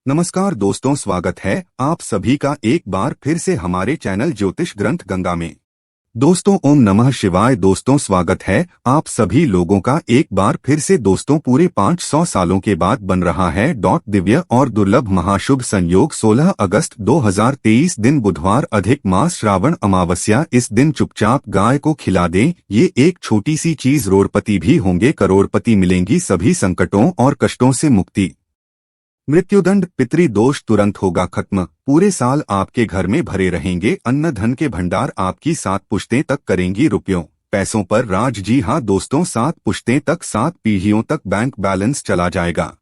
नमस्कार दोस्तों, स्वागत है आप सभी का एक बार फिर से हमारे चैनल ज्योतिष ग्रंथ गंगा में। दोस्तों ओम नमः शिवाय। दोस्तों स्वागत है आप सभी लोगों का एक बार फिर से। दोस्तों पूरे 500 सालों के बाद बन रहा है दिव्य और दुर्लभ महाशुभ संयोग 16 अगस्त 2023 दिन बुधवार, अधिक मास, श्रावण अमावस्या। इस दिन चुपचाप गाय को खिला दें, ये एक छोटी सी चीज। रोड़पति भी होंगे, करोड़पति मिलेंगी, सभी संकटों और कष्टों से मुक्ति। मृत्युदंड, पितृदोष तुरंत होगा खत्म। पूरे साल आपके घर में भरे रहेंगे अन्न धन के भंडार। आपकी 7 पुश्तें तक करेंगी रुपयों पैसों पर राज। जी हाँ दोस्तों, 7 पुश्तें तक, 7 पीढ़ियों तक बैंक बैलेंस चला जाएगा।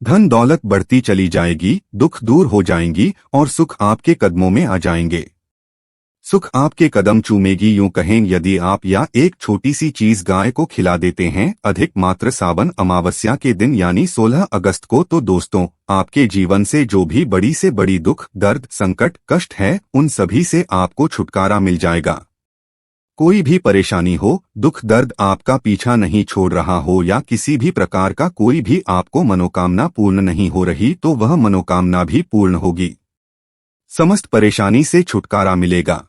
धन दौलत बढ़ती चली जाएगी, दुख दूर हो जाएंगी और सुख आपके कदमों में आ जाएंगे। सुख आपके कदम चूमेगी, यूं कहें यदि आप या एक छोटी सी चीज गाय को खिला देते हैं अधिक मात्र सावन अमावस्या के दिन यानी 16 अगस्त को, तो दोस्तों आपके जीवन से जो भी बड़ी से बड़ी दुख, दर्द, संकट, कष्ट है, उन सभी से आपको छुटकारा मिल जाएगा। कोई भी परेशानी हो, दुख दर्द आपका पीछा नहीं छोड़ रहा हो या किसी भी प्रकार का कोई भी आपको मनोकामना पूर्ण नहीं हो रही, तो वह मनोकामना भी पूर्ण होगी। समस्त परेशानी से छुटकारा मिलेगा।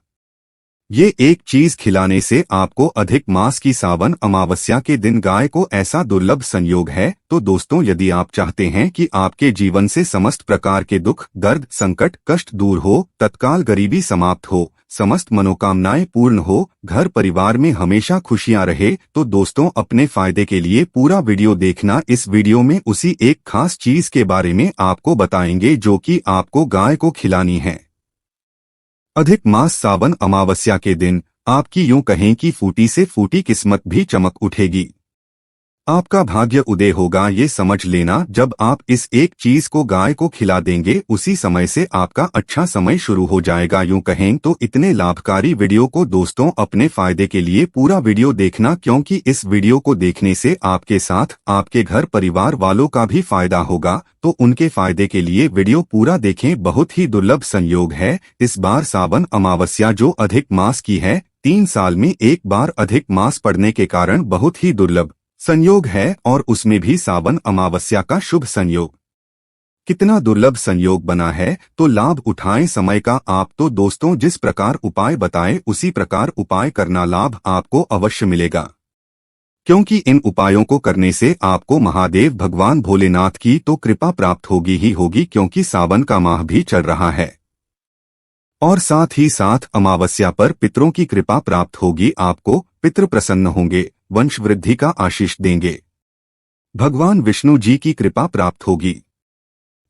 ये एक चीज खिलाने से आपको अधिक मास की सावन अमावस्या के दिन गाय को ऐसा दुर्लभ संयोग है। तो दोस्तों यदि आप चाहते हैं कि आपके जीवन से समस्त प्रकार के दुख, दर्द, संकट, कष्ट दूर हो, तत्काल गरीबी समाप्त हो, समस्त मनोकामनाएं पूर्ण हो, घर परिवार में हमेशा खुशियां रहे, तो दोस्तों अपने फायदे के लिए पूरा वीडियो देखना। इस वीडियो में उसी एक खास चीज के बारे में आपको बताएंगे जो कि आपको गाय को खिलानी है। अधिक मास सावन अमावस्या के दिन आपकी यूं कहें कि फूटी से फूटी किस्मत भी चमक उठेगी। आपका भाग्य उदय होगा, ये समझ लेना। जब आप इस एक चीज को गाय को खिला देंगे उसी समय से आपका अच्छा समय शुरू हो जाएगा। यूं कहें तो इतने लाभकारी वीडियो को दोस्तों अपने फायदे के लिए पूरा वीडियो देखना, क्योंकि इस वीडियो को देखने से आपके साथ आपके घर परिवार वालों का भी फायदा होगा। तो उनके फायदे के लिए वीडियो पूरा देखें। बहुत ही दुर्लभ संयोग है इस बार सावन अमावस्या जो अधिक मास की है। 3 साल में एक बार अधिक मास पड़ने के कारण बहुत ही दुर्लभ संयोग है, और उसमें भी सावन अमावस्या का शुभ संयोग। कितना दुर्लभ संयोग बना है, तो लाभ उठाएं समय का। आप तो दोस्तों जिस प्रकार उपाय बताए उसी प्रकार उपाय करना, लाभ आपको अवश्य मिलेगा। क्योंकि इन उपायों को करने से आपको महादेव भगवान भोलेनाथ की तो कृपा प्राप्त होगी ही होगी, क्योंकि सावन का माह भी चल रहा है और साथ ही साथ अमावस्या पर पितरों की कृपा प्राप्त होगी। आपको पितृ प्रसन्न होंगे, वंश वृद्धि का आशीष देंगे, भगवान विष्णु जी की कृपा प्राप्त होगी।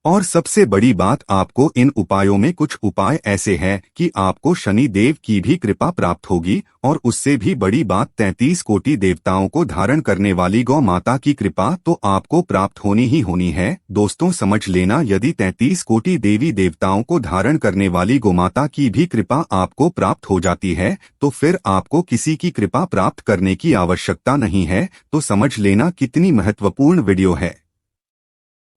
और सबसे बड़ी बात, आपको इन उपायों में कुछ उपाय ऐसे हैं कि आपको शनि देव की भी कृपा प्राप्त होगी, और उससे भी बड़ी बात 33 कोटि देवताओं को धारण करने वाली गौ माता की कृपा तो आपको प्राप्त होनी ही होनी है। दोस्तों समझ लेना, यदि 33 कोटि देवी देवताओं को धारण करने वाली गौ माता की भी कृपा आपको प्राप्त हो जाती है, तो फिर आपको किसी की कृपा प्राप्त करने की आवश्यकता नहीं है। तो समझ लेना कितनी महत्वपूर्ण वीडियो है।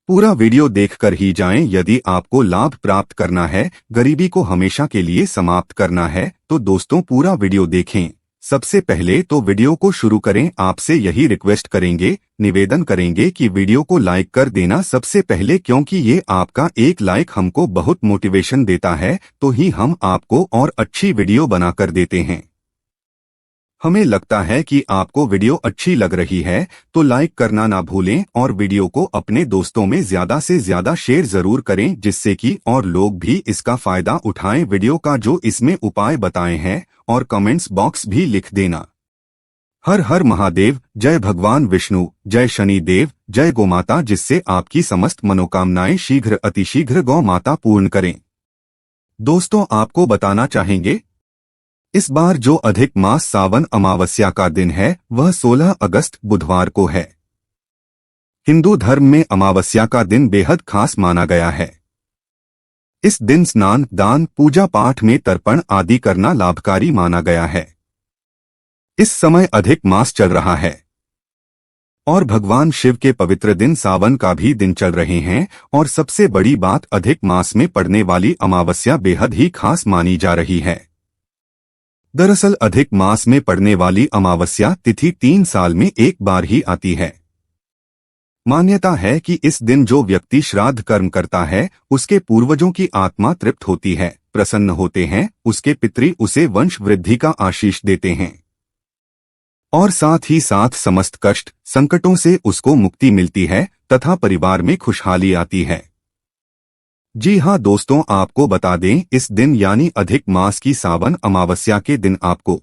पूरा वीडियो देखकर ही जाएं। यदि आपको लाभ प्राप्त करना है, गरीबी को हमेशा के लिए समाप्त करना है, तो दोस्तों पूरा वीडियो देखें। सबसे पहले तो वीडियो को शुरू करें, आपसे यही रिक्वेस्ट करेंगे, निवेदन करेंगे कि वीडियो को लाइक कर देना सबसे पहले, क्योंकि ये आपका एक लाइक हमको बहुत मोटिवेशन देता है, तो ही हम आपको और अच्छी वीडियो बनाकर देते हैं। हमें लगता है कि आपको वीडियो अच्छी लग रही है, तो लाइक करना ना भूलें और वीडियो को अपने दोस्तों में ज्यादा से ज्यादा शेयर जरूर करें, जिससे कि और लोग भी इसका फायदा उठाएं। वीडियो का जो इसमें उपाय बताए हैं और कमेंट्स बॉक्स भी लिख देना। हर हर महादेव, जय भगवान विष्णु, जय शनि देव, जय गौ माता, जिससे आपकी समस्त मनोकामनाएं शीघ्र अतिशीघ्र गौ माता पूर्ण करें। दोस्तों आपको बताना चाहेंगे, इस बार जो अधिक मास सावन अमावस्या का दिन है वह 16 अगस्त बुधवार को है। हिंदू धर्म में अमावस्या का दिन बेहद खास माना गया है। इस दिन स्नान, दान, पूजा पाठ में तर्पण आदि करना लाभकारी माना गया है। इस समय अधिक मास चल रहा है और भगवान शिव के पवित्र दिन सावन का भी दिन चल रहे हैं, और सबसे बड़ी बात, अधिक मास में पड़ने वाली अमावस्या बेहद ही खास मानी जा रही है। दरअसल अधिक मास में पड़ने वाली अमावस्या तिथि 3 साल में एक बार ही आती है। मान्यता है कि इस दिन जो व्यक्ति श्राद्ध कर्म करता है उसके पूर्वजों की आत्मा तृप्त होती है, प्रसन्न होते हैं, उसके पितृ उसे वंश वृद्धि का आशीष देते हैं और साथ ही साथ समस्त कष्ट संकटों से उसको मुक्ति मिलती है तथा परिवार में खुशहाली आती है। जी हाँ दोस्तों, आपको बता दें, इस दिन यानी अधिक मास की सावन अमावस्या के दिन आपको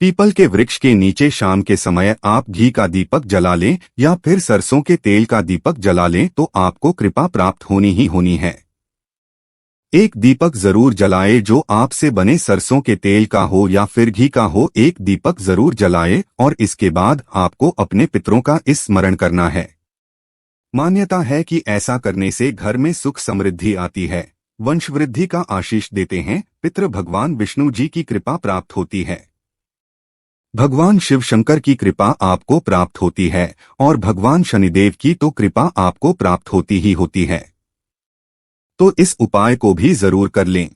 पीपल के वृक्ष के नीचे शाम के समय आप घी का दीपक जला लें या फिर सरसों के तेल का दीपक जला लें तो आपको कृपा प्राप्त होनी ही होनी है। एक दीपक जरूर जलाए जो आपसे बने सरसों के तेल का हो या फिर घी का हो, एक दीपक जरूर जलाए और इसके बाद आपको अपने पितरों का स्मरण करना है। मान्यता है कि ऐसा करने से घर में सुख समृद्धि आती है, वंशवृद्धि का आशीष देते हैं, पितृ भगवान विष्णु जी की कृपा प्राप्त होती है, भगवान शिव शंकर की कृपा आपको प्राप्त होती है और भगवान शनिदेव की तो कृपा आपको प्राप्त होती ही होती है। तो इस उपाय को भी जरूर कर लें,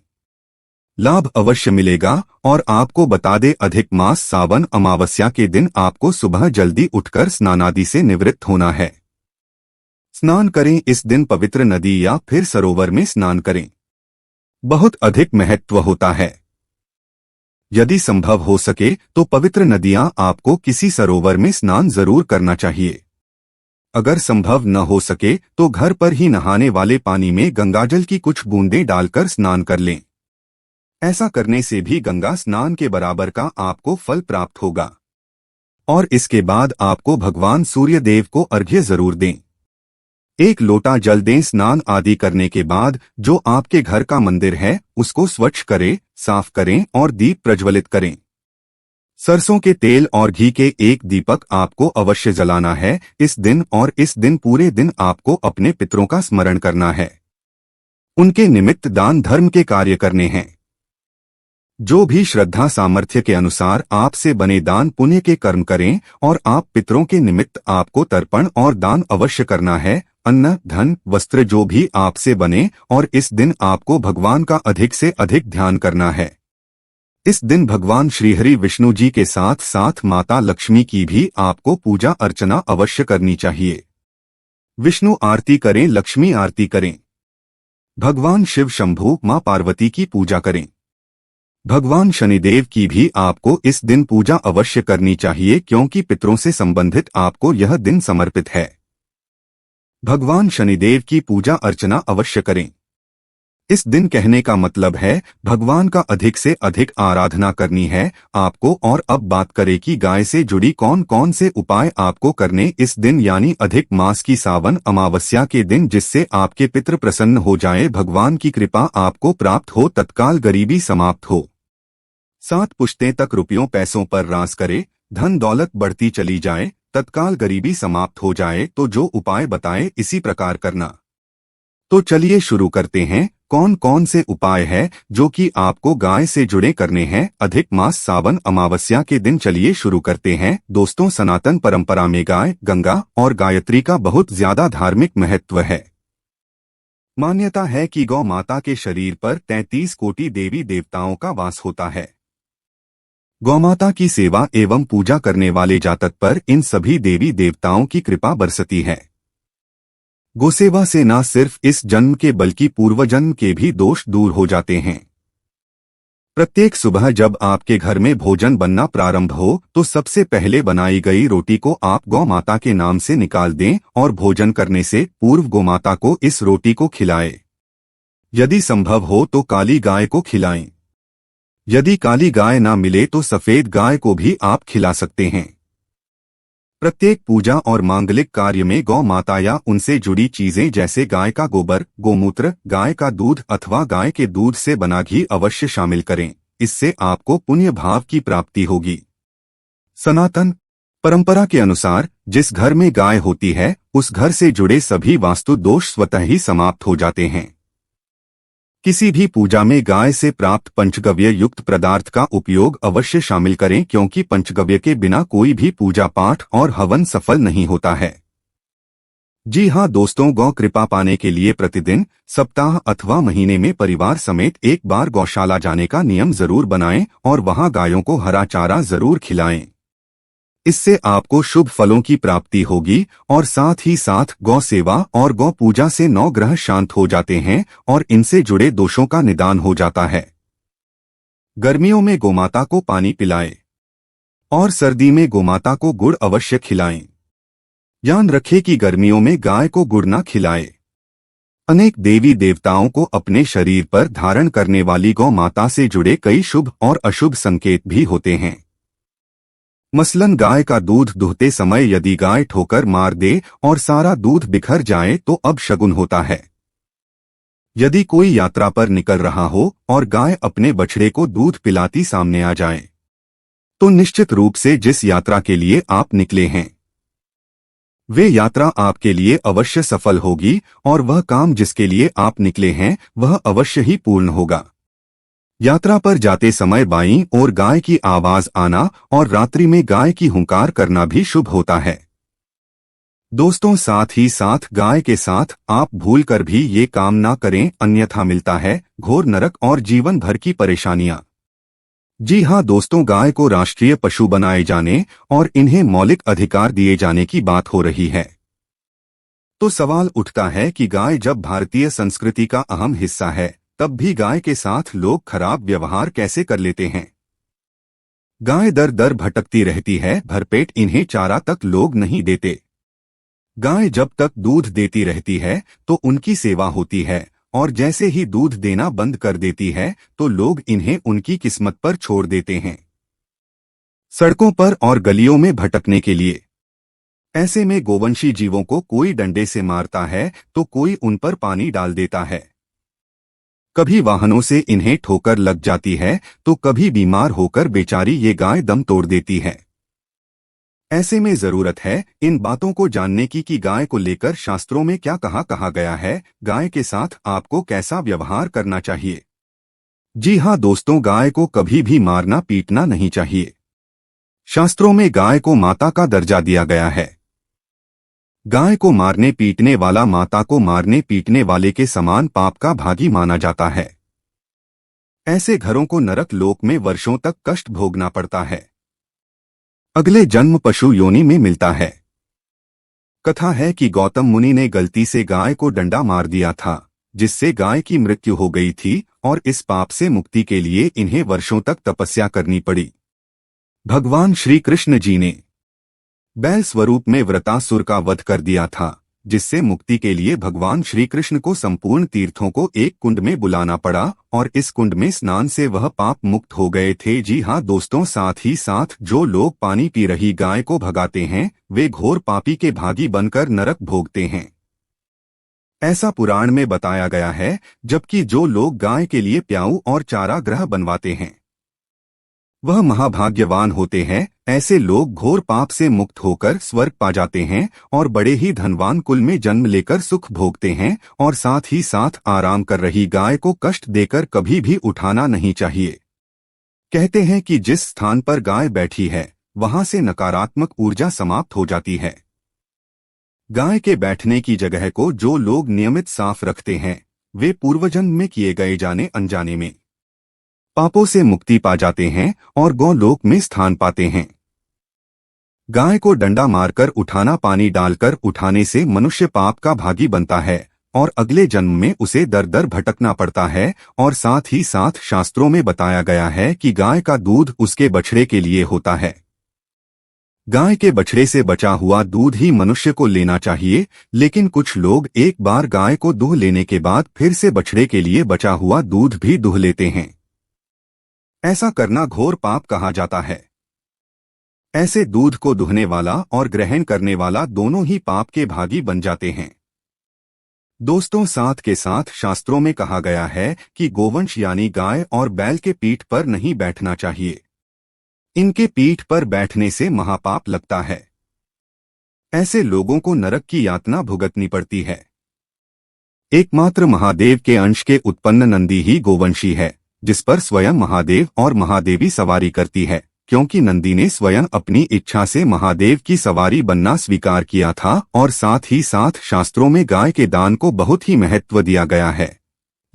लाभ अवश्य मिलेगा। और आपको बता दे, अधिक मास सावन अमावस्या के दिन आपको सुबह जल्दी उठकर स्नानादि से निवृत्त होना है। स्नान करें, इस दिन पवित्र नदी या फिर सरोवर में स्नान करें, बहुत अधिक महत्व होता है। यदि संभव हो सके तो पवित्र नदियां आपको किसी सरोवर में स्नान जरूर करना चाहिए। अगर संभव न हो सके तो घर पर ही नहाने वाले पानी में गंगाजल की कुछ बूंदें डालकर स्नान कर लें। ऐसा करने से भी गंगा स्नान के बराबर का आपको फल प्राप्त होगा। और इसके बाद आपको भगवान सूर्य देव को अर्घ्य जरूर दें। एक लोटा जल दें। स्नान आदि करने के बाद जो आपके घर का मंदिर है उसको स्वच्छ करें, साफ करें और दीप प्रज्वलित करें। सरसों के तेल और घी के एक दीपक आपको अवश्य जलाना है इस दिन, और इस दिन पूरे दिन आपको अपने पितरों का स्मरण करना है, उनके निमित्त दान धर्म के कार्य करने हैं। जो भी श्रद्धा सामर्थ्य के अनुसार आपसे बने दान पुण्य के कर्म करें और आप पितरों के निमित्त आपको तर्पण और दान अवश्य करना है, अन्न, धन, वस्त्र जो भी आपसे बने। और इस दिन आपको भगवान का अधिक से अधिक ध्यान करना है। इस दिन भगवान श्रीहरि विष्णु जी के साथ साथ माता लक्ष्मी की भी आपको पूजा अर्चना अवश्य करनी चाहिए। विष्णु आरती करें, लक्ष्मी आरती करें, भगवान शिव शंभु मां पार्वती की पूजा करें। भगवान शनिदेव की भी आपको इस दिन पूजा अवश्य करनी चाहिए क्योंकि पितरों से संबंधित आपको यह दिन समर्पित है। भगवान शनिदेव की पूजा अर्चना अवश्य करें। इस दिन कहने का मतलब है भगवान का अधिक से अधिक आराधना करनी है आपको। और अब बात करें कि गाय से जुड़ी कौन कौन से उपाय आपको करने इस दिन यानी अधिक मास की सावन अमावस्या के दिन, जिससे आपके पितृ प्रसन्न हो जाए, भगवान की कृपा आपको प्राप्त हो, तत्काल गरीबी समाप्त हो, 7 पुश्तें तक रुपयों पैसों पर राज करे, धन दौलत बढ़ती चली जाए, तत्काल गरीबी समाप्त हो जाए। तो जो उपाय बताए इसी प्रकार करना। तो चलिए शुरू करते हैं। कौन कौन से उपाय है जो कि आपको गाय से जुड़े करने हैं अधिक मास सावन अमावस्या के दिन? चलिए शुरू करते हैं। दोस्तों, सनातन परंपरा में गाय, गंगा और गायत्री का बहुत ज्यादा धार्मिक महत्व है। मान्यता है कि गौ माता के शरीर पर 33 कोटि देवी देवताओं का वास होता है। गौमाता की सेवा एवं पूजा करने वाले जातक पर इन सभी देवी देवताओं की कृपा बरसती है। गोसेवा से न सिर्फ इस जन्म के बल्कि पूर्व जन्म के भी दोष दूर हो जाते हैं। प्रत्येक सुबह जब आपके घर में भोजन बनना प्रारंभ हो तो सबसे पहले बनाई गई रोटी को आप गौ माता के नाम से निकाल दें और भोजन करने से पूर्व गोमाता को इस रोटी को खिलाएं। यदि संभव हो तो काली गाय को खिलाएं। यदि काली गाय ना मिले तो सफेद गाय को भी आप खिला सकते हैं। प्रत्येक पूजा और मांगलिक कार्य में गौ माता या उनसे जुड़ी चीजें जैसे गाय का गोबर, गोमूत्र, गाय का दूध अथवा गाय के दूध से बना घी अवश्य शामिल करें। इससे आपको पुण्य भाव की प्राप्ति होगी। सनातन परंपरा के अनुसार जिस घर में गाय होती है उस घर से जुड़े सभी वास्तु दोष स्वतः ही समाप्त हो जाते हैं। किसी भी पूजा में गाय से प्राप्त पंचगव्य युक्त पदार्थ का उपयोग अवश्य शामिल करें क्योंकि पंचगव्य के बिना कोई भी पूजा पाठ और हवन सफल नहीं होता है। जी हाँ दोस्तों, गौ कृपा पाने के लिए प्रतिदिन, सप्ताह अथवा महीने में परिवार समेत एक बार गौशाला जाने का नियम जरूर बनाएं और वहां गायों को हरा चारा जरूर खिलाएं। इससे आपको शुभ फलों की प्राप्ति होगी और साथ ही साथ गौ सेवा और गौ पूजा से 9 ग्रह शांत हो जाते हैं और इनसे जुड़े दोषों का निदान हो जाता है। गर्मियों में गोमाता को पानी पिलाएं और सर्दी में गोमाता को गुड़ अवश्य खिलाएं। ध्यान रखें कि गर्मियों में गाय को गुड़ न खिलाएं। अनेक देवी देवताओं को अपने शरीर पर धारण करने वाली गौ माता से जुड़े कई शुभ और अशुभ संकेत भी होते हैं। मसलन गाय का दूध दुहते समय यदि गाय ठोकर मार दे और सारा दूध बिखर जाए तो अपशगुन होता है। यदि कोई यात्रा पर निकल रहा हो और गाय अपने बछड़े को दूध पिलाती सामने आ जाए तो निश्चित रूप से जिस यात्रा के लिए आप निकले हैं वे यात्रा आपके लिए अवश्य सफल होगी और वह काम जिसके लिए आप निकले हैं वह अवश्य ही पूर्ण होगा। यात्रा पर जाते समय बाईं ओर गाय की आवाज आना और रात्रि में गाय की हुंकार करना भी शुभ होता है। दोस्तों, साथ ही साथ गाय के साथ आप भूलकर भी ये काम ना करें, अन्यथा मिलता है घोर नरक और जीवन भर की परेशानियां। जी हाँ दोस्तों, गाय को राष्ट्रीय पशु बनाए जाने और इन्हें मौलिक अधिकार दिए जाने की बात हो रही है तो सवाल उठता है कि गाय जब भारतीय संस्कृति का अहम हिस्सा है तब भी गाय के साथ लोग खराब व्यवहार कैसे कर लेते हैं। गाय दर दर भटकती रहती है, भरपेट इन्हें चारा तक लोग नहीं देते। गाय जब तक दूध देती रहती है तो उनकी सेवा होती है और जैसे ही दूध देना बंद कर देती है तो लोग इन्हें उनकी किस्मत पर छोड़ देते हैं, सड़कों पर और गलियों में भटकने के लिए। ऐसे में गोवंशी जीवों को कोई डंडे से मारता है तो कोई उन पर पानी डाल देता है। कभी वाहनों से इन्हें ठोकर लग जाती है तो कभी बीमार होकर बेचारी ये गाय दम तोड़ देती है। ऐसे में जरूरत है इन बातों को जानने की कि गाय को लेकर शास्त्रों में क्या कहा गया है, गाय के साथ आपको कैसा व्यवहार करना चाहिए। जी हाँ दोस्तों, गाय को कभी भी मारना पीटना नहीं चाहिए। शास्त्रों में गाय को माता का दर्जा दिया गया है। गाय को मारने पीटने वाला माता को मारने पीटने वाले के समान पाप का भागी माना जाता है। ऐसे घरों को नरक लोक में वर्षों तक कष्ट भोगना पड़ता है। अगले जन्म पशु योनि में मिलता है। कथा है कि गौतम मुनि ने गलती से गाय को डंडा मार दिया था जिससे गाय की मृत्यु हो गई थी और इस पाप से मुक्ति के लिए इन्हें वर्षों तक तपस्या करनी पड़ी। भगवान श्री कृष्ण जी ने बैल स्वरूप में वृत्रासुर का वध कर दिया था जिससे मुक्ति के लिए भगवान श्री कृष्ण को संपूर्ण तीर्थों को एक कुंड में बुलाना पड़ा और इस कुंड में स्नान से वह पाप मुक्त हो गए थे। जी हाँ दोस्तों, साथ ही साथ जो लोग पानी पी रही गाय को भगाते हैं वे घोर पापी के भागी बनकर नरक भोगते हैं, ऐसा पुराण में बताया गया है। जबकि जो लोग गाय के लिए प्याऊ और चारा ग्रह बनवाते हैं वह महाभाग्यवान होते हैं। ऐसे लोग घोर पाप से मुक्त होकर स्वर्ग पा जाते हैं और बड़े ही धनवान कुल में जन्म लेकर सुख भोगते हैं। और साथ ही साथ आराम कर रही गाय को कष्ट देकर कभी भी उठाना नहीं चाहिए। कहते हैं कि जिस स्थान पर गाय बैठी है वहां से नकारात्मक ऊर्जा समाप्त हो जाती है। गाय के बैठने की जगह को जो लोग नियमित साफ रखते हैं वे पूर्वजन्म में किए गए जाने अनजाने में पापों से मुक्ति पा जाते हैं और गौलोक में स्थान पाते हैं। गाय को डंडा मारकर उठाना, पानी डालकर उठाने से मनुष्य पाप का भागी बनता है और अगले जन्म में उसे दर दर भटकना पड़ता है। और साथ ही साथ शास्त्रों में बताया गया है कि गाय का दूध उसके बछड़े के लिए होता है। गाय के बछड़े से बचा हुआ दूध ही मनुष्य को लेना चाहिए, लेकिन कुछ लोग एक बार गाय को दूह लेने के बाद फिर से बछड़े के लिए बचा हुआ दूध भी दूह लेते हैं। ऐसा करना घोर पाप कहा जाता है। ऐसे दूध को दुहने वाला और ग्रहण करने वाला दोनों ही पाप के भागी बन जाते हैं। दोस्तों, साथ के साथ शास्त्रों में कहा गया है कि गोवंश यानी गाय और बैल के पीठ पर नहीं बैठना चाहिए। इनके पीठ पर बैठने से महापाप लगता है। ऐसे लोगों को नरक की यातना भुगतनी पड़ती है। एकमात्र महादेव के अंश के उत्पन्न नंदी ही गोवंशी है, जिस पर स्वयं महादेव और महादेवी सवारी करती है, क्योंकि नंदी ने स्वयं अपनी इच्छा से महादेव की सवारी बनना स्वीकार किया था। और साथ ही साथ शास्त्रों में गाय के दान को बहुत ही महत्व दिया गया है।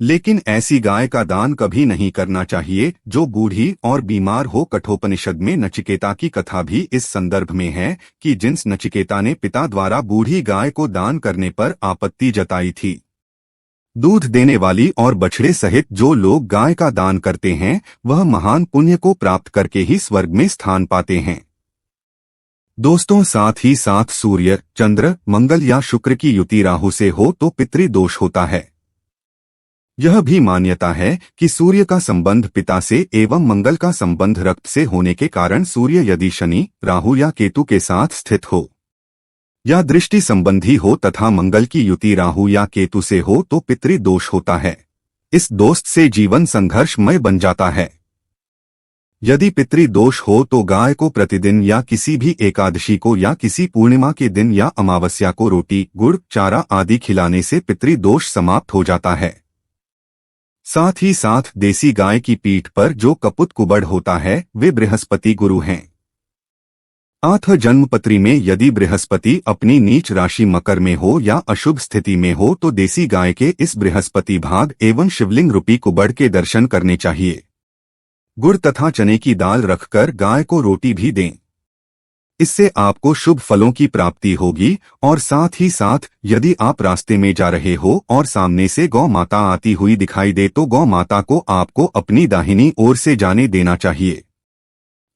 लेकिन ऐसी गाय का दान कभी नहीं करना चाहिए जो बूढ़ी और बीमार हो। कठोपनिषद में नचिकेता की कथा भी इस संदर्भ में है कि जिस नचिकेता ने पिता द्वारा बूढ़ी गाय को दान करने पर आपत्ति जताई थी। दूध देने वाली और बछड़े सहित जो लोग गाय का दान करते हैं वह महान पुण्य को प्राप्त करके ही स्वर्ग में स्थान पाते हैं। दोस्तों, साथ ही साथ सूर्य, चंद्र, मंगल या शुक्र की युति राहु से हो तो पितृदोष होता है। यह भी मान्यता है कि सूर्य का संबंध पिता से एवं मंगल का संबंध रक्त से होने के कारण सूर्य यदि शनि, राहु या केतु के साथ स्थित हो या दृष्टि संबंधी हो तथा मंगल की युति राहु या केतु से हो तो पितृदोष होता है। इस दोष से जीवन संघर्षमय बन जाता है। यदि पितृदोष हो तो गाय को प्रतिदिन या किसी भी एकादशी को या किसी पूर्णिमा के दिन या अमावस्या को रोटी, गुड़, चारा आदि खिलाने से पितृदोष समाप्त हो जाता है। साथ ही साथ देसी गाय की पीठ पर जो कपुत कुबड़ होता है वे बृहस्पति गुरु हैं। आठ जन्मपत्री में यदि बृहस्पति अपनी नीच राशि मकर में हो या अशुभ स्थिति में हो तो देसी गाय के इस बृहस्पति भाग एवं शिवलिंग रूपी कुबड़ के दर्शन करने चाहिए। गुड़ तथा चने की दाल रखकर गाय को रोटी भी दें। इससे आपको शुभ फलों की प्राप्ति होगी। और साथ ही साथ यदि आप रास्ते में जा रहे हो और सामने से गौ माता आती हुई दिखाई दे तो गौ माता को आपको अपनी दाहिनी ओर से जाने देना चाहिए।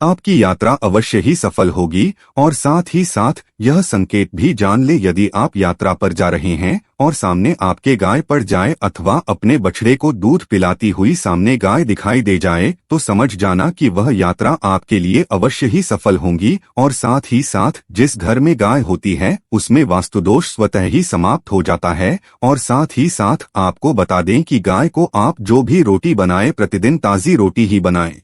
आपकी यात्रा अवश्य ही सफल होगी। और साथ ही साथ यह संकेत भी जान ले, यदि आप यात्रा पर जा रहे हैं और सामने आपके गाय पड़ जाए अथवा अपने बछड़े को दूध पिलाती हुई सामने गाय दिखाई दे जाए तो समझ जाना कि वह यात्रा आपके लिए अवश्य ही सफल होगी। और साथ ही साथ जिस घर में गाय होती है उसमें वास्तुदोष स्वतः ही समाप्त हो जाता है। और साथ ही साथ आपको बता दें कि गाय को आप जो भी रोटी बनाए प्रतिदिन ताज़ी रोटी ही बनाएं।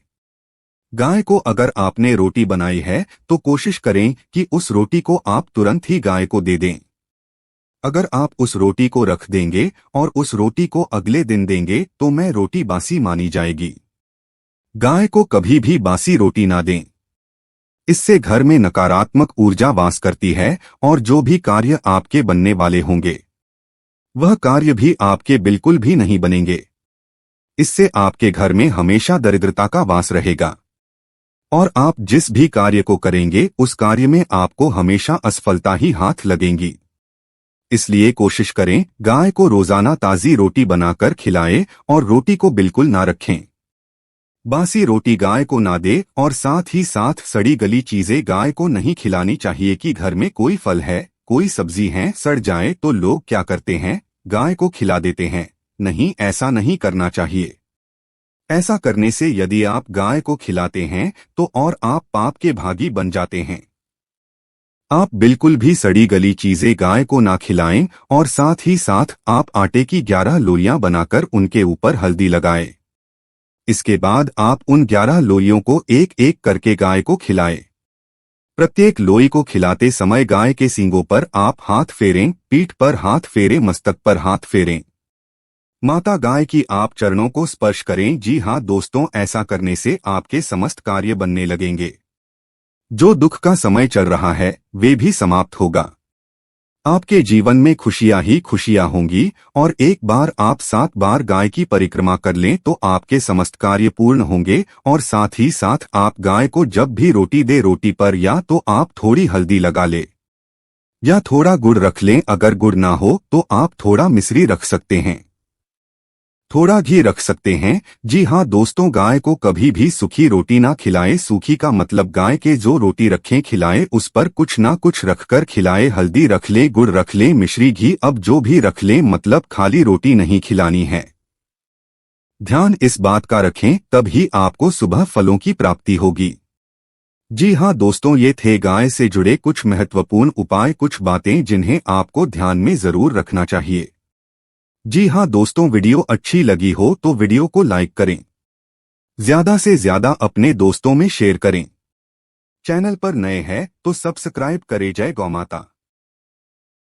गाय को अगर आपने रोटी बनाई है तो कोशिश करें कि उस रोटी को आप तुरंत ही गाय को दे दें। अगर आप उस रोटी को रख देंगे और उस रोटी को अगले दिन देंगे तो मैं रोटी बासी मानी जाएगी। गाय को कभी भी बासी रोटी ना दें। इससे घर में नकारात्मक ऊर्जा वास करती है और जो भी कार्य आपके बनने वाले होंगे वह कार्य भी आपके बिल्कुल भी नहीं बनेंगे। इससे आपके घर में हमेशा दरिद्रता का वास रहेगा और आप जिस भी कार्य को करेंगे उस कार्य में आपको हमेशा असफलता ही हाथ लगेंगी। इसलिए कोशिश करें गाय को रोजाना ताज़ी रोटी बनाकर खिलाएं और रोटी को बिल्कुल ना रखें। बासी रोटी गाय को ना दे और साथ ही साथ सड़ी गली चीजें गाय को नहीं खिलानी चाहिए। कि घर में कोई फल है, कोई सब्जी है, सड़ जाए तो लोग क्या करते हैं, गाय को खिला देते हैं। नहीं, ऐसा नहीं करना चाहिए। ऐसा करने से यदि आप गाय को खिलाते हैं तो और आप पाप के भागी बन जाते हैं। आप बिल्कुल भी सड़ी गली चीजें गाय को ना खिलाएं और साथ ही साथ आप आटे की 11 लोइयां बनाकर उनके ऊपर हल्दी लगाएं। इसके बाद आप उन 11 लोइयों को एक एक करके गाय को खिलाएं। प्रत्येक लोई को खिलाते समय गाय के सींगों पर आप हाथ फेरें, पीठ पर हाथ फेरें, मस्तक पर हाथ फेरें। माता गाय की आप चरणों को स्पर्श करें। जी हाँ दोस्तों, ऐसा करने से आपके समस्त कार्य बनने लगेंगे। जो दुख का समय चल रहा है वे भी समाप्त होगा। आपके जीवन में खुशियां ही खुशियां होंगी। और एक बार आप 7 बार गाय की परिक्रमा कर लें तो आपके समस्त कार्य पूर्ण होंगे। और साथ ही साथ आप गाय को जब भी रोटी दे रोटी पर या तो आप थोड़ी हल्दी लगा ले या थोड़ा गुड़ रख लें। अगर गुड़ ना हो तो आप थोड़ा मिश्री रख सकते हैं, थोड़ा घी रख सकते हैं। जी हाँ दोस्तों, गाय को कभी भी सूखी रोटी ना खिलाएं। सूखी का मतलब गाय के जो रोटी रखें खिलाएं उस पर कुछ ना कुछ रखकर खिलाएं। हल्दी रख लें, गुड़ रख लें, मिश्री, घी, अब जो भी रख लें, मतलब खाली रोटी नहीं खिलानी है। ध्यान इस बात का रखें, तभी आपको सुबह फलों की प्राप्ति होगी। जी हाँ दोस्तों, ये थे गाय से जुड़े कुछ महत्वपूर्ण उपाय, कुछ बातें जिन्हें आपको ध्यान में जरूर रखना चाहिए। जी हाँ दोस्तों, वीडियो अच्छी लगी हो तो वीडियो को लाइक करें, ज्यादा से ज्यादा अपने दोस्तों में शेयर करें। चैनल पर नए हैं तो सब्सक्राइब करें। जय गौ माता।